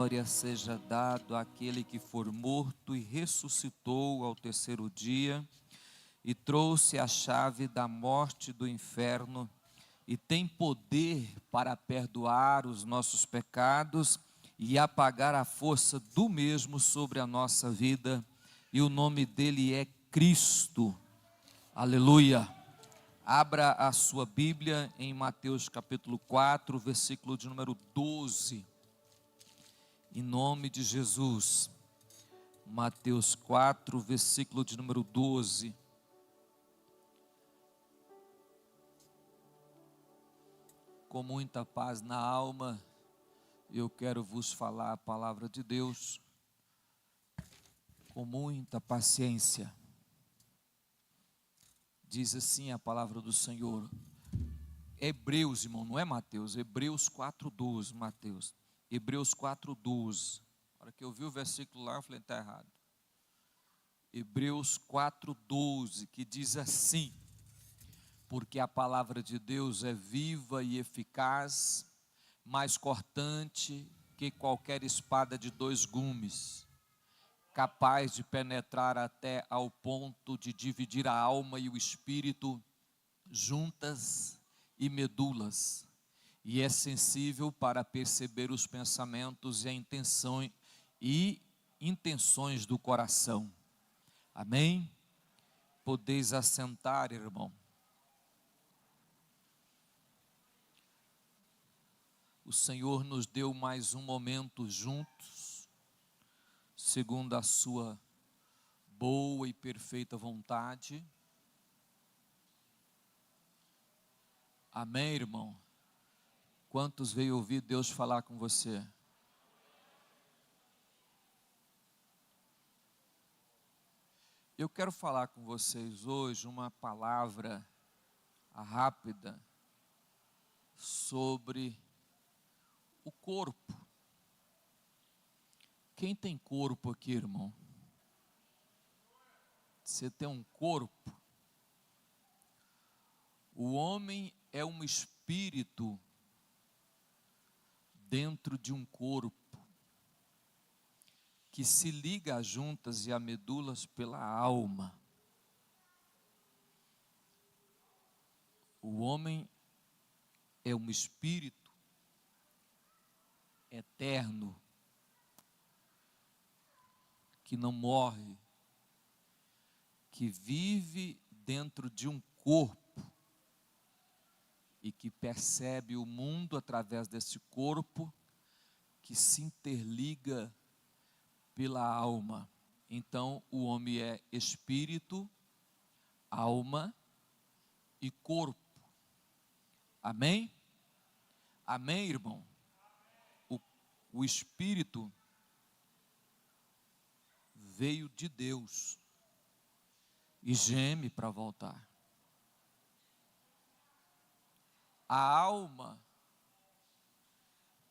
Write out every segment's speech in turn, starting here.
Glória seja dado àquele que for morto e ressuscitou ao terceiro dia, e trouxe a chave da morte e do inferno, e tem poder para perdoar os nossos pecados e apagar a força do mesmo sobre a nossa vida, e o nome dele é Cristo. Aleluia. Abra a sua Bíblia em Mateus capítulo 4, versículo de número 12. Em nome de Jesus. Mateus 4, versículo de número 12. Com muita paz na alma, eu quero vos falar a palavra de Deus, com muita paciência. Diz assim a palavra do Senhor. Hebreus, irmão, não é Mateus, Hebreus 4:12, Mateus. Hebreus 4:12. Na hora que eu vi o versículo lá, eu falei, está errado. Hebreus 4:12, que diz assim: porque a palavra de Deus é viva e eficaz, mais cortante que qualquer espada de dois gumes, capaz de penetrar até ao ponto de dividir a alma e o espírito, juntas e medulas, e é sensível para perceber os pensamentos e intenções do coração. Amém? Podeis assentar, irmão. O Senhor nos deu mais um momento juntos, segundo a sua boa e perfeita vontade. Amém, irmão? Quantos veio ouvir Deus falar com você? Eu quero falar com vocês hoje uma palavra rápida sobre o corpo. Quem tem corpo aqui, irmão? Você tem um corpo? O homem é um espírito dentro de um corpo, que se liga às juntas e a medulas pela alma. O homem é um espírito eterno, que não morre, que vive dentro de um corpo, e que percebe o mundo através desse corpo, que se interliga pela alma. Então o homem é espírito, alma e corpo. Amém? Amém, irmão? O espírito veio de Deus e geme para voltar. A alma,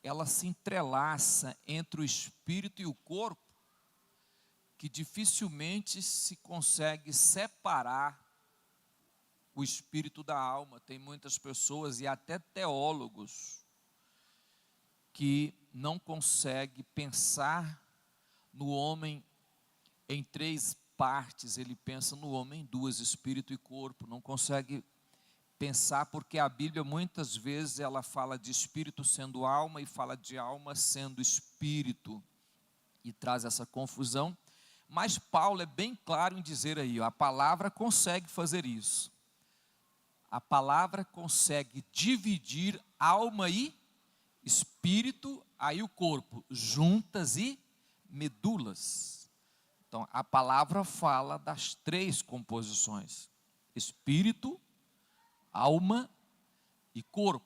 ela se entrelaça entre o espírito e o corpo, que dificilmente se consegue separar o espírito da alma. Tem muitas pessoas e até teólogos que não conseguem pensar no homem em três partes. Ele pensa no homem em duas, espírito e corpo. Não consegue pensar, porque a Bíblia muitas vezes ela fala de espírito sendo alma e fala de alma sendo espírito, e traz essa confusão. Mas Paulo é bem claro em dizer aí, a palavra consegue fazer isso. A palavra consegue dividir alma e espírito, aí o corpo, juntas e medulas. Então a palavra fala das três composições: espírito, alma e corpo.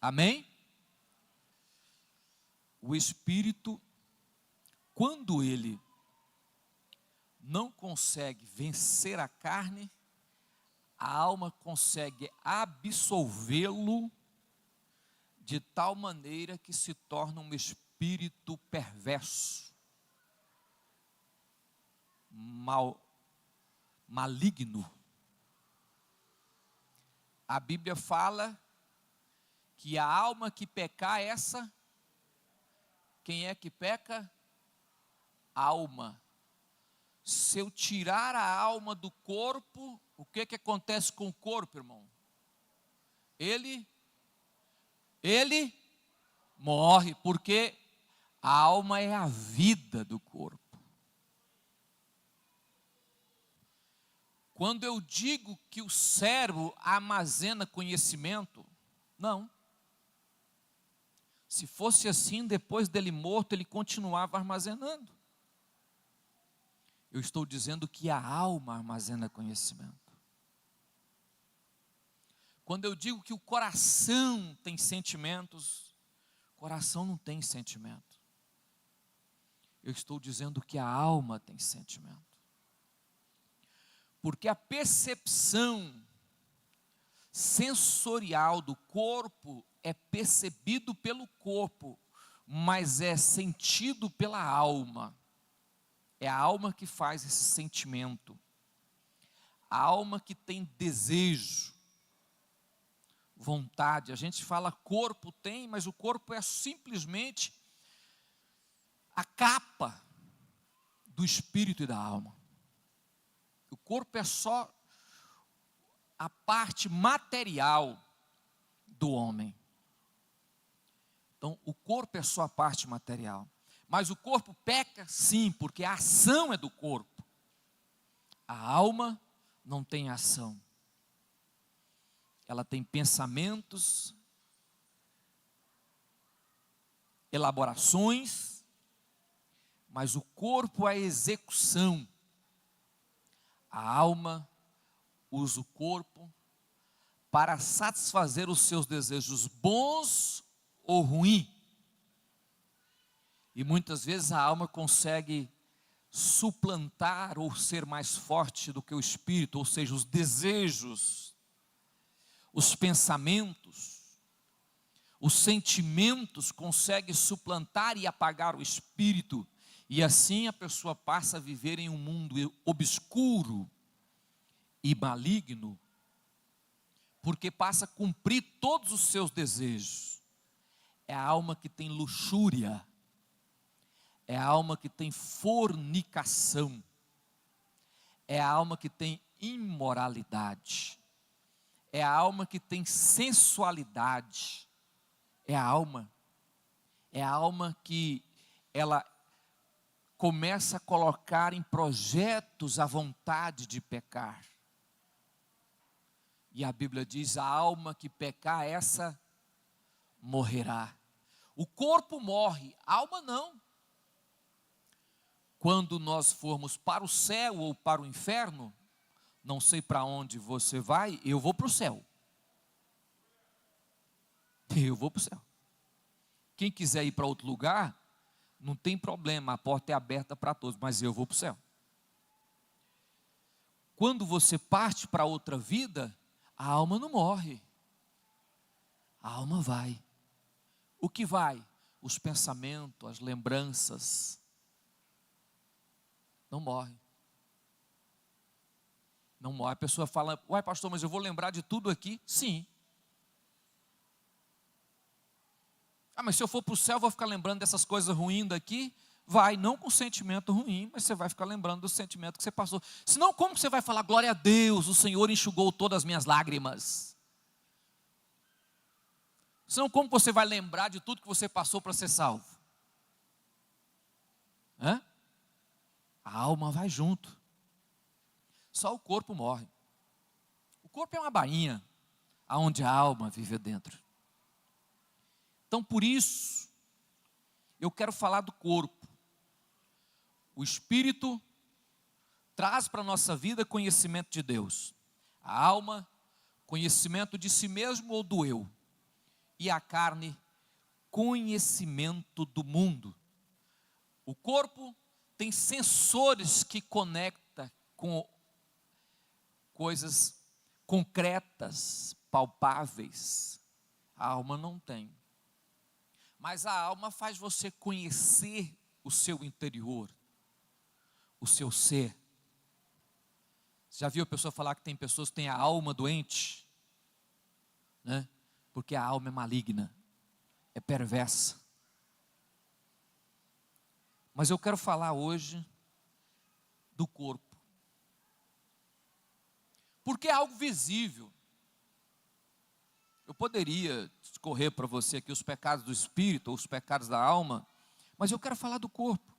Amém? O espírito, quando ele não consegue vencer a carne, a alma consegue absolvê-lo de tal maneira que se torna um espírito perverso, maligno. A Bíblia fala que a alma que pecar, essa Quem é que peca? Alma. Se eu tirar a alma do corpo, o que acontece com o corpo, irmão? Ele morre, porque a alma é a vida do corpo. Quando eu digo que o cérebro armazena conhecimento, não. Se fosse assim, depois dele morto, ele continuava armazenando. Eu estou dizendo que a alma armazena conhecimento. Quando eu digo que o coração tem sentimentos, o coração não tem sentimento. Eu estou dizendo que a alma tem sentimento. Porque a percepção sensorial do corpo é percebido pelo corpo, mas é sentido pela alma. É a alma que faz esse sentimento. A alma que tem desejo, vontade. A gente fala corpo tem, mas o corpo é simplesmente a capa do espírito e da alma. O corpo é só a parte material do homem. Então, o corpo é só a parte material. Mas o corpo peca, sim, porque a ação é do corpo. A alma não tem ação. Ela tem pensamentos, elaborações, mas o corpo é a execução. A alma usa o corpo para satisfazer os seus desejos bons ou ruins. E muitas vezes a alma consegue suplantar ou ser mais forte do que o espírito, ou seja, os desejos, os pensamentos, os sentimentos conseguem suplantar e apagar o espírito. E assim a pessoa passa a viver em um mundo obscuro e maligno, porque passa a cumprir todos os seus desejos. É a alma que tem luxúria, é a alma que tem fornicação, é a alma que tem imoralidade, é a alma que tem sensualidade, é a alma que ela começa a colocar em projetos a vontade de pecar. E a Bíblia diz: a alma que pecar, essa morrerá. O corpo morre, a alma não. Quando nós formos para o céu ou para o inferno, não sei para onde você vai, eu vou para o céu. Eu vou para o céu. Quem quiser ir para outro lugar, não tem problema, a porta é aberta para todos, mas eu vou para o céu. Quando você parte para outra vida, a alma não morre. A alma vai. O que vai? Os pensamentos, as lembranças. Não morre. Não morre. A pessoa fala: uai, pastor, mas eu vou lembrar de tudo aqui? Sim. Ah, mas se eu for para o céu, eu vou ficar lembrando dessas coisas ruins daqui? Vai, não com sentimento ruim, mas você vai ficar lembrando do sentimento que você passou. Senão, como você vai falar: glória a Deus, o Senhor enxugou todas as minhas lágrimas? Senão, como você vai lembrar de tudo que você passou para ser salvo? Hã? A alma vai junto. Só o corpo morre. O corpo é uma bainha, aonde a alma vive dentro. Então, por isso, eu quero falar do corpo. O espírito traz para a nossa vida conhecimento de Deus. A alma, conhecimento de si mesmo ou do eu. E a carne, conhecimento do mundo. O corpo tem sensores que conectam com coisas concretas, palpáveis. A alma não tem. Mas a alma faz você conhecer o seu interior, o seu ser. Você já viu a pessoa falar que tem pessoas que têm a alma doente? Né? Porque a alma é maligna, é perversa. Mas eu quero falar hoje do corpo. Porque é algo visível. Eu poderia discorrer para você aqui os pecados do espírito ou os pecados da alma, mas eu quero falar do corpo.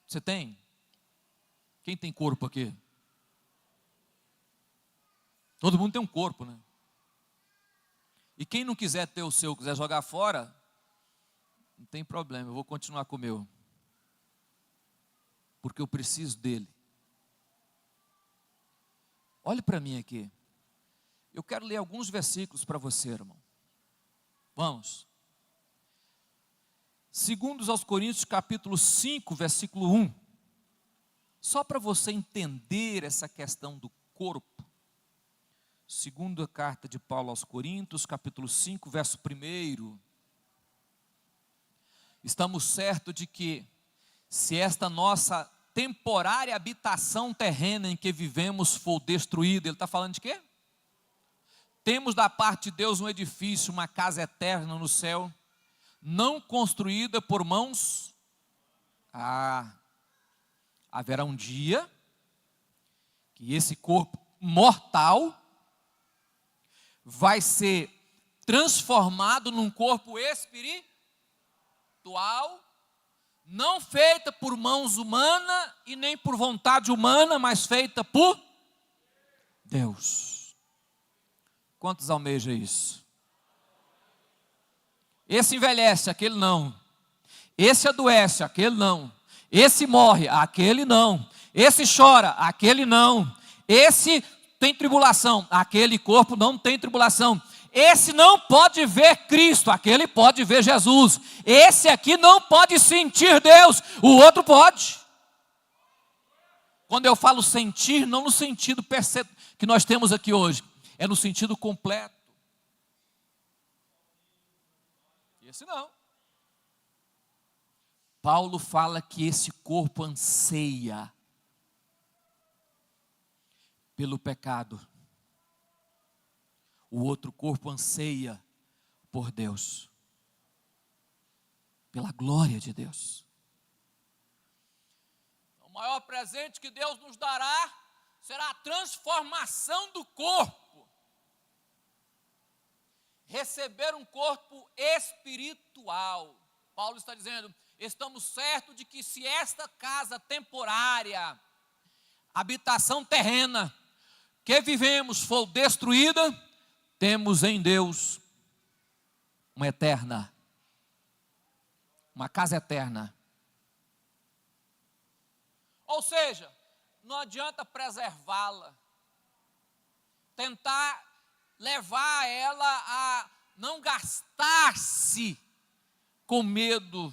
Você tem? Quem tem corpo aqui? Todo mundo tem um corpo, né? E quem não quiser ter o seu, quiser jogar fora, não tem problema, eu vou continuar com o meu. Porque eu preciso dele. Olhe para mim aqui. Eu quero ler alguns versículos para você, irmão. Vamos. 2 aos Coríntios, capítulo 5, versículo 1. Só para você entender essa questão do corpo. Segunda carta de Paulo aos Coríntios, capítulo 5, verso 1. Estamos certos de que, se esta nossa temporária habitação terrena em que vivemos for destruída, ele está falando de quê? Temos da parte de Deus um edifício, uma casa eterna no céu, não construída por mãos. Haverá um dia que esse corpo mortal vai ser transformado num corpo espiritual, não feita por mãos humanas e nem por vontade humana, mas feita por Deus. Quantos almejam isso? Esse envelhece, aquele não. Esse adoece, aquele não. Esse morre, aquele não. Esse chora, aquele não. Esse tem tribulação, aquele corpo não tem tribulação. Esse não pode ver Cristo, aquele pode ver Jesus. Esse aqui não pode sentir Deus, o outro pode. Quando eu falo sentir, não no sentido que nós temos aqui hoje, é no sentido completo. Esse não. Paulo fala que esse corpo anseia pelo pecado. O outro corpo anseia por Deus, pela glória de Deus. O maior presente que Deus nos dará será a transformação do corpo. Receber um corpo espiritual. Paulo está dizendo, estamos certos de que se esta casa temporária, habitação terrena, que vivemos for destruída, temos em Deus uma eterna, uma casa eterna. Ou seja, não adianta preservá-la, tentar levar ela a não gastar-se com medo.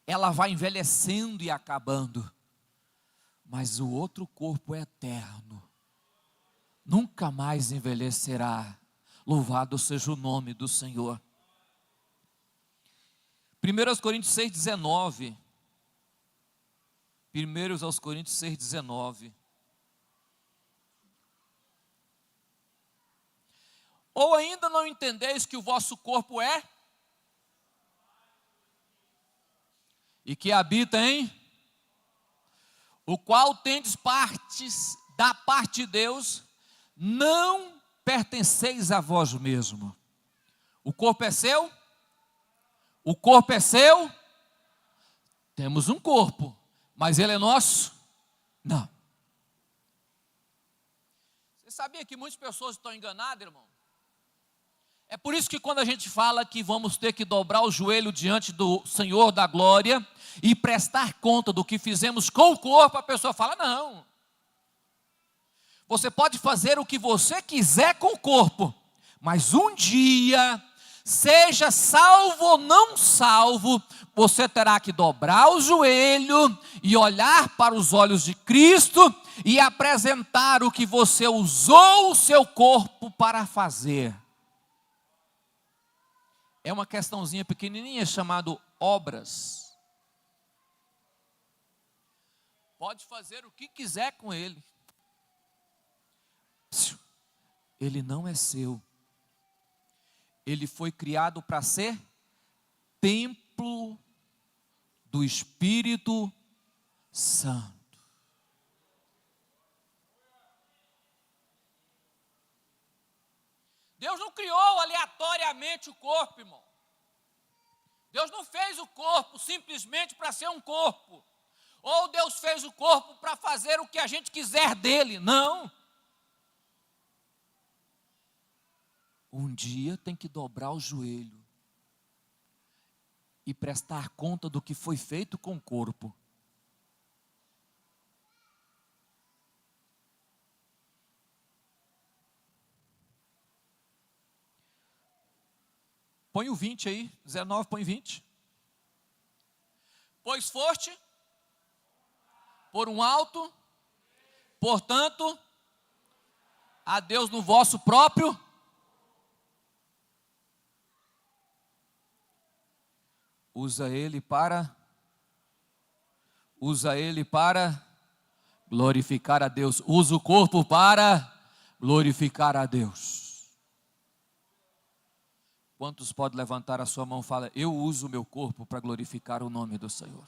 Ela vai envelhecendo e acabando, mas o outro corpo é eterno, nunca mais envelhecerá. Louvado seja o nome do Senhor. 1 Coríntios 6,19. 1 Coríntios 6,19. Ou ainda não entendeis que o vosso corpo é? E que habita em? O qual tendes partes da parte de Deus, não pertenceis a vós mesmo. O corpo é seu? O corpo é seu? Temos um corpo, mas ele é nosso? Não. Você sabia que muitas pessoas estão enganadas, irmão? É por isso que quando a gente fala que vamos ter que dobrar o joelho diante do Senhor da glória e prestar conta do que fizemos com o corpo, a pessoa fala, não. Você pode fazer o que você quiser com o corpo, mas um dia, seja salvo ou não salvo, você terá que dobrar o joelho e olhar para os olhos de Cristo e apresentar o que você usou o seu corpo para fazer. É uma questãozinha pequenininha chamada obras. Pode fazer o que quiser com ele. Ele não é seu. Ele foi criado para ser templo do Espírito Santo. Deus não criou aleatoriamente o corpo, irmão. Deus não fez o corpo simplesmente para ser um corpo. Ou Deus fez o corpo para fazer o que a gente quiser dele. Não. Um dia tem que dobrar o joelho e prestar conta do que foi feito com o corpo. Põe o 20 aí, 19, põe 20. Pois foste por um alto, portanto, a Deus no vosso próprio. Usa ele para glorificar a Deus. Usa o corpo para glorificar a Deus. Quantos podem levantar a sua mão e falar: eu uso o meu corpo para glorificar o nome do Senhor?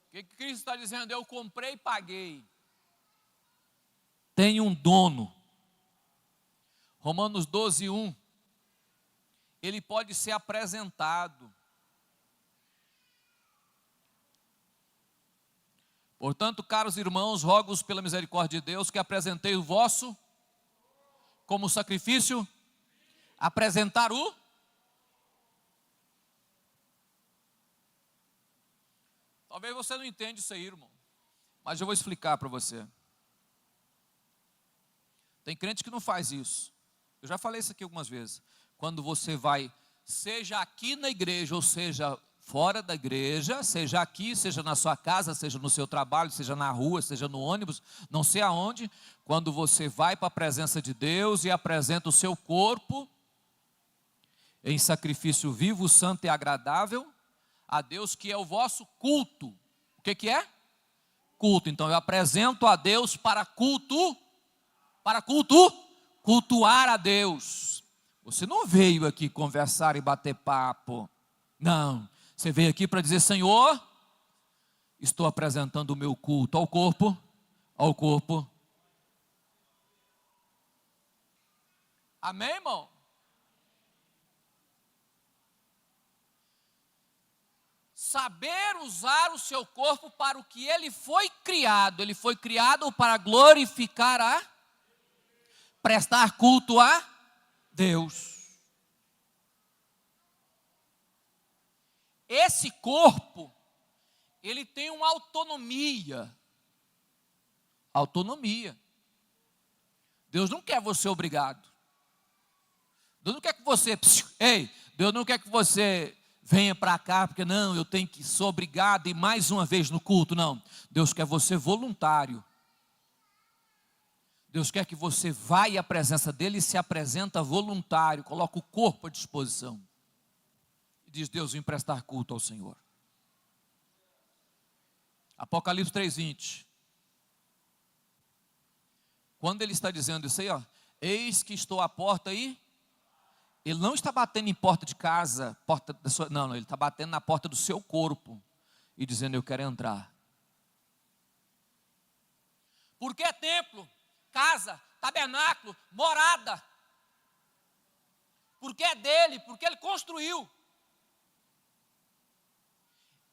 O que Cristo está dizendo? Eu comprei e paguei. Tem um dono. Romanos 12, 1. Ele pode ser apresentado. Portanto, caros irmãos, rogo-vos pela misericórdia de Deus que apresentei o vosso como sacrifício, apresentar o. Talvez você não entenda isso aí, irmão. Mas eu vou explicar para você. Tem crente que não faz isso. Eu já falei isso aqui algumas vezes. Quando você vai, seja aqui na igreja, ou seja fora da igreja, seja aqui, seja na sua casa, seja no seu trabalho, seja na rua, seja no ônibus, não sei aonde, quando você vai para a presença de Deus e apresenta o seu corpo em sacrifício vivo, santo e agradável a Deus, que é o vosso culto. O que é? Culto. Então eu apresento a Deus para cultuar a Deus. Você não veio aqui conversar e bater papo. Não. Você veio aqui para dizer: Senhor, estou apresentando o meu culto ao corpo. Amém, irmão? Saber usar o seu corpo para o que ele foi criado. Ele foi criado para glorificar prestar culto a Deus. Esse corpo, ele tem uma autonomia. Deus não quer você obrigado. Deus não quer que você, Deus não quer que você venha para cá, porque não, eu tenho que ser obrigado e mais uma vez no culto, não. Deus quer você voluntário. Deus quer que você vá à presença dele e se apresenta voluntário, coloca o corpo à disposição. E diz: Deus, vim prestar culto ao Senhor. Apocalipse 3:20. Quando ele está dizendo isso aí, eis que estou à porta aí. Ele não está batendo em porta de casa, não, ele está batendo na porta do seu corpo e dizendo: eu quero entrar. Porque é templo, casa, tabernáculo, morada. Porque é dele, porque ele construiu.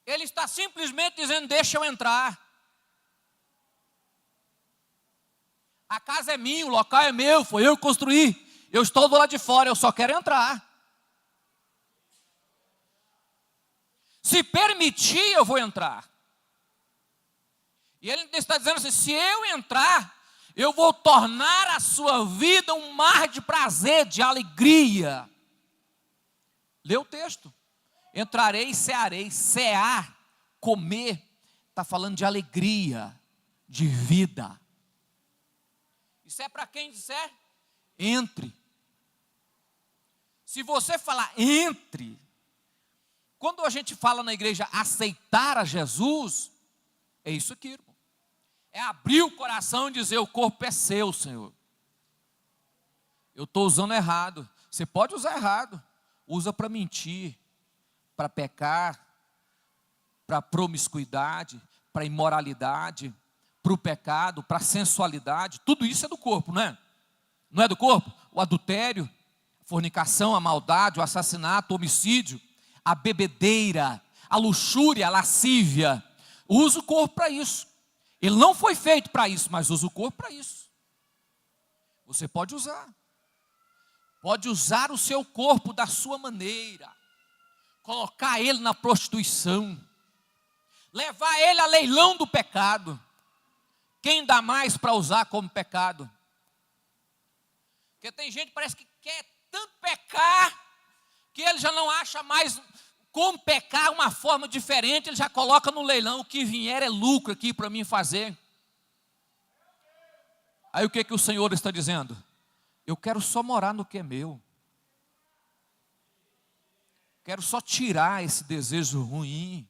Ele está simplesmente dizendo: deixa eu entrar. A casa é minha, o local é meu, foi eu que construí. Eu estou do lado de fora, eu só quero entrar. Se permitir, eu vou entrar. E ele está dizendo assim: se eu entrar, eu vou tornar a sua vida um mar de prazer, de alegria. Lê o texto. Entrarei e cearei. Cear, comer, está falando de alegria, de vida. Isso é para quem disser: entre. Se você falar entre, quando a gente fala na igreja aceitar a Jesus, é isso aqui, irmão. É abrir o coração e dizer: o corpo é seu, Senhor. Eu estou usando errado. Você pode usar errado. Usa para mentir, para pecar, para promiscuidade, para imoralidade, para o pecado, para a sensualidade. Tudo isso é do corpo, não é? Não é do corpo? O adultério, a fornicação, a maldade, o assassinato, o homicídio, a bebedeira, a luxúria, a lascívia. Usa o corpo para isso. Ele não foi feito para isso, mas usa o corpo para isso. Você pode usar. Pode usar o seu corpo da sua maneira. Colocar ele na prostituição. Levar ele a leilão do pecado. Quem dá mais para usar como pecado? Porque tem gente que parece que quer tanto pecar, que ele já não acha mais como pecar uma forma diferente, ele já coloca no leilão, o que vier é lucro aqui para mim fazer. Aí o que o Senhor está dizendo? Eu quero só morar no que é meu. Quero só tirar esse desejo ruim.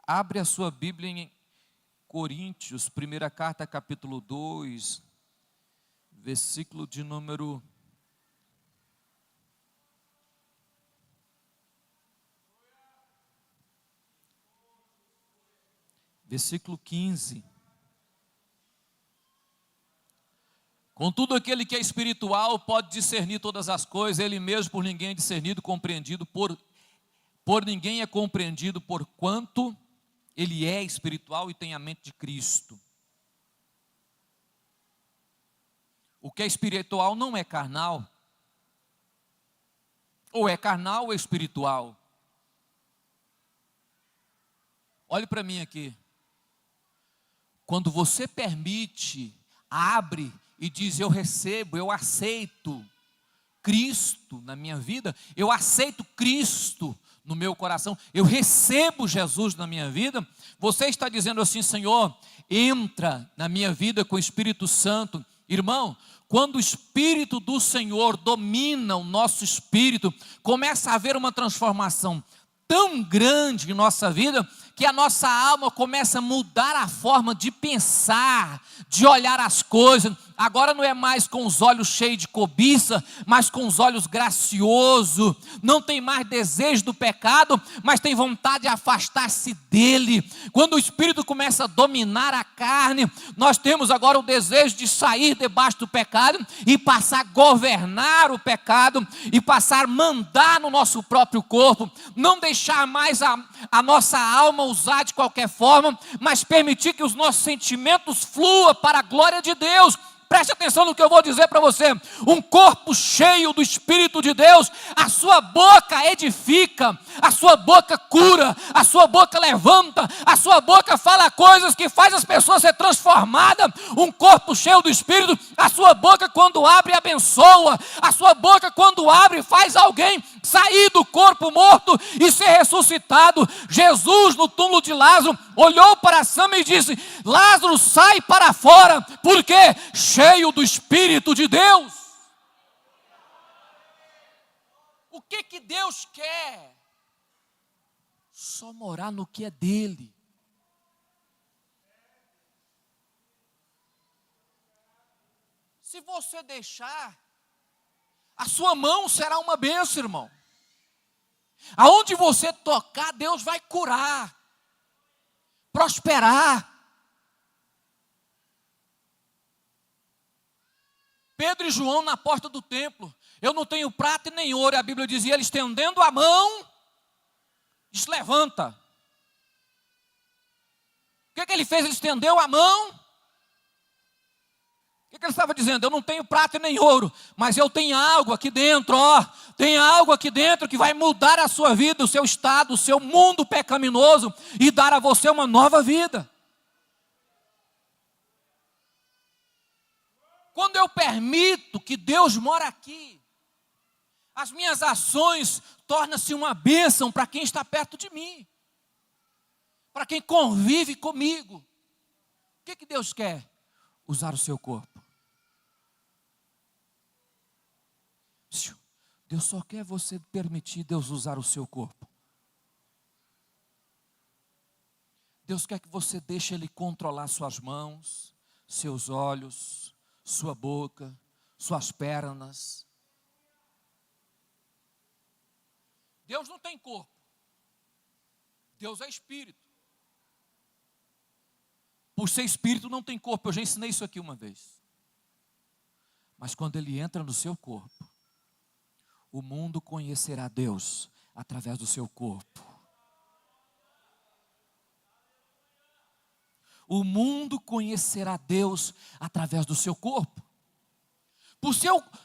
Abre a sua Bíblia em Coríntios, primeira carta, capítulo 2, versículo de número 15. Contudo, aquele que é espiritual pode discernir todas as coisas, ele mesmo por ninguém é discernido, compreendido, por ninguém é compreendido, porquanto ele é espiritual e tem a mente de Cristo. O que é espiritual não é carnal. Ou é carnal ou é espiritual. Olhe para mim aqui. Quando você permite, abre e diz: eu recebo, eu aceito Cristo na minha vida, eu aceito Cristo no meu coração, eu recebo Jesus na minha vida, você está dizendo assim: Senhor, entra na minha vida com o Espírito Santo. Irmão, quando o Espírito do Senhor domina o nosso espírito, começa a haver uma transformação tão grande em nossa vida, que a nossa alma começa a mudar a forma de pensar, de olhar as coisas. Agora não é mais com os olhos cheios de cobiça, mas com os olhos graciosos. Não tem mais desejo do pecado, mas tem vontade de afastar-se dele. Quando o Espírito começa a dominar a carne, nós temos agora o desejo de sair debaixo do pecado e passar a governar o pecado e passar a mandar no nosso próprio corpo. Não deixar mais a nossa alma usar de qualquer forma, mas permitir que os nossos sentimentos fluam para a glória de Deus. Preste atenção no que eu vou dizer para você. Um corpo cheio do Espírito de Deus, a sua boca edifica, a sua boca cura, a sua boca levanta, a sua boca fala coisas que faz as pessoas ser transformadas. Um corpo cheio do Espírito, a sua boca quando abre abençoa, a sua boca quando abre faz alguém sair do corpo morto e ser ressuscitado. Jesus no túmulo de Lázaro olhou para cima e disse: Lázaro, sai para fora. Por quê? Cheio do Espírito de Deus. O que Deus quer? Só morar no que é dele. Se você deixar, a sua mão será uma bênção, irmão. Aonde você tocar, Deus vai curar, prosperar. Pedro e João na porta do templo: eu não tenho prata e nem ouro. A Bíblia dizia, ele estendendo a mão, disse: levanta. O que ele fez? Ele estendeu a mão. O que ele estava dizendo? Eu não tenho prata e nem ouro, mas eu tenho algo aqui dentro, tem algo aqui dentro que vai mudar a sua vida, o seu estado, o seu mundo pecaminoso e dar a você uma nova vida. Quando eu permito que Deus mora aqui, as minhas ações tornam-se uma bênção para quem está perto de mim, para quem convive comigo. O que Deus quer? Usar o seu corpo. Deus só quer você permitir Deus usar o seu corpo. Deus quer que você deixe Ele controlar suas mãos, seus olhos, sua boca, suas pernas. Deus não tem corpo. Deus é espírito. Por ser espírito não tem corpo, eu já ensinei isso aqui uma vez. Mas quando Ele entra no seu corpo, o mundo conhecerá Deus através do seu corpo. O mundo conhecerá Deus através do seu corpo.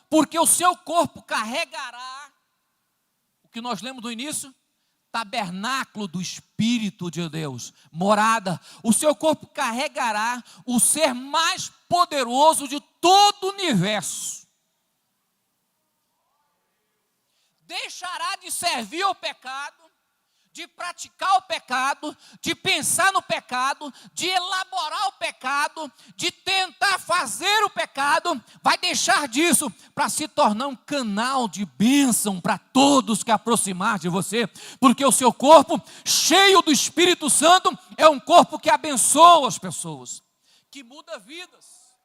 Porque o seu corpo carregará, o que nós lemos no início, tabernáculo do Espírito de Deus, morada. O seu corpo carregará o ser mais poderoso de todo o universo. Deixará de servir ao pecado, de praticar o pecado, de pensar no pecado, de elaborar o pecado, de tentar fazer o pecado, vai deixar disso para se tornar um canal de bênção para todos que aproximar de você, porque o seu corpo, cheio do Espírito Santo, é um corpo que abençoa as pessoas, que muda vidas,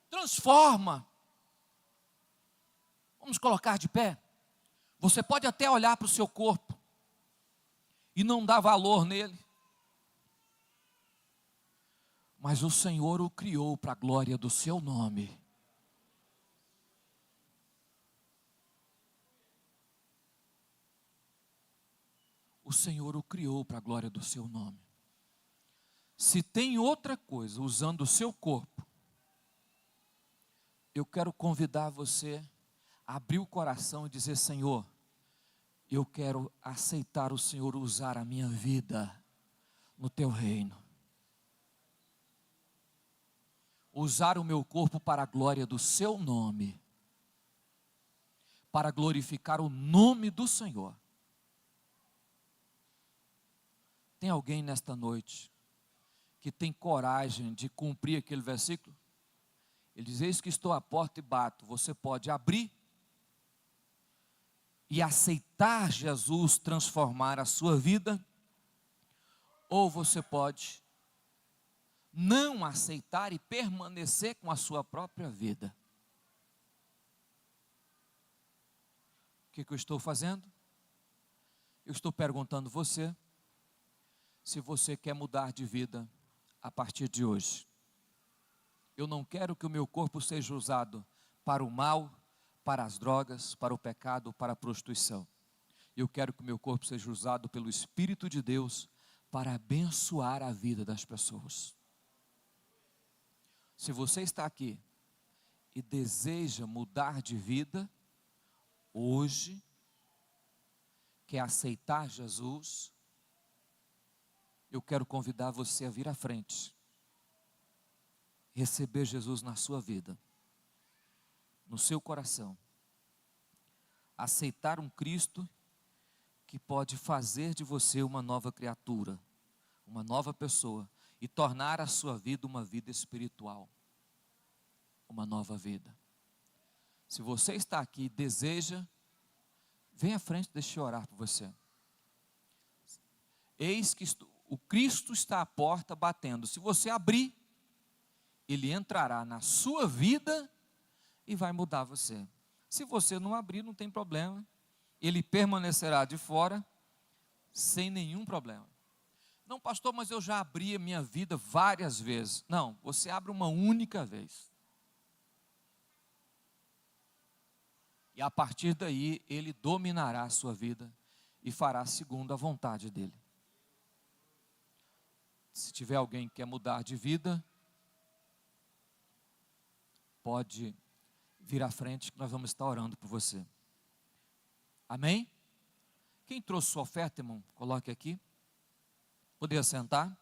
transforma. Vamos colocar de pé? Você pode até olhar para o seu corpo e não dar valor nele, mas o Senhor o criou para a glória do seu nome. O Senhor o criou para a glória do seu nome. Se tem outra coisa usando o seu corpo, eu quero convidar você a abrir o coração e dizer: Senhor, eu quero aceitar o Senhor usar a minha vida no teu reino. Usar o meu corpo para a glória do seu nome, para glorificar o nome do Senhor. Tem alguém nesta noite que tem coragem de cumprir aquele versículo? Ele diz: eis que estou à porta e bato. Você pode abrir e aceitar Jesus transformar a sua vida, ou você pode não aceitar e permanecer com a sua própria vida. O que eu estou fazendo? Eu estou perguntando você se você quer mudar de vida a partir de hoje. Eu não quero que o meu corpo seja usado para o mal, para as drogas, para o pecado, para a prostituição. Eu quero que o meu corpo seja usado pelo Espírito de Deus para abençoar a vida das pessoas. Se você está aqui e deseja mudar de vida, hoje, quer aceitar Jesus, eu quero convidar você a vir à frente, receber Jesus na sua vida, no seu coração, aceitar um Cristo que pode fazer de você uma nova criatura, uma nova pessoa, e tornar a sua vida uma vida espiritual, uma nova vida. Se você está aqui e deseja, vem à frente, deixa eu orar por você. Eis que o Cristo está à porta batendo. Se você abrir, Ele entrará na sua vida e vai mudar você. Se você não abrir, não tem problema. Ele permanecerá de fora, sem nenhum problema. Não, pastor, mas eu já abri a minha vida várias vezes. Não, você abre uma única vez. E a partir daí, Ele dominará a sua vida e fará segundo a vontade dEle. Se tiver alguém que quer mudar de vida, pode vir à frente que nós vamos estar orando por você. Amém? Quem trouxe sua oferta, irmão? Coloque aqui. Poderia sentar?